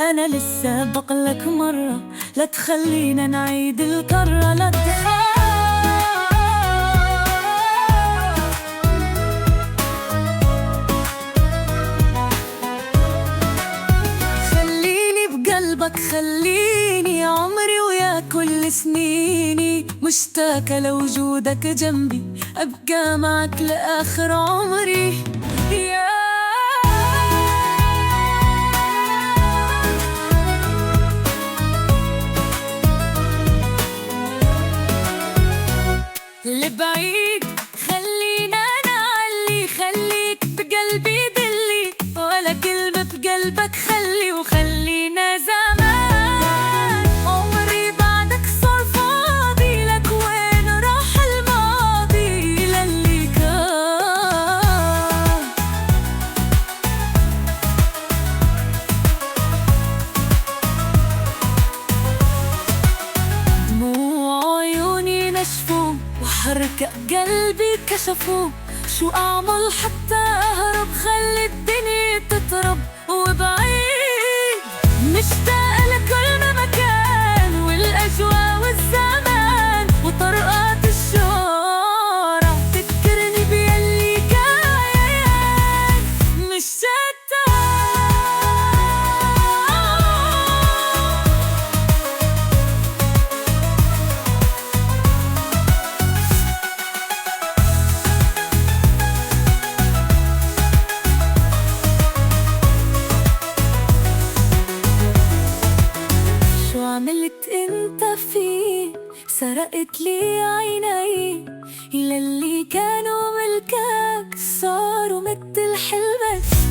أنا لسه بقلك مرة، لا تخلينا نعيد الكرة، لا تخاف. خليني بقلبك، خليني عمري ويا كل سنيني، مشتاقة لوجودك جنبي، أبقى معك لآخر عمري يا لبعيد. خلينا نعلي، خليك بقلبي دلي، ولا كلمة بقلبك خلي، وخلينا زمان عمري بعدك صار فاضي، لك وين راح الماضي للي كان. دموع عيوني نشفوا وحركة قلبي كشفوا، شو أعمل حتى أهرب؟ خلي الدنيا تطرب وبعيد، مشتاقة لكل مكان والأجواء والزمان وطرقات الشوارع، تذكرني بيلي كان مشتاقة. عملت انت فيه؟ سرقت لي عيني، للي كانوا ملكك صاروا مثل حلمك.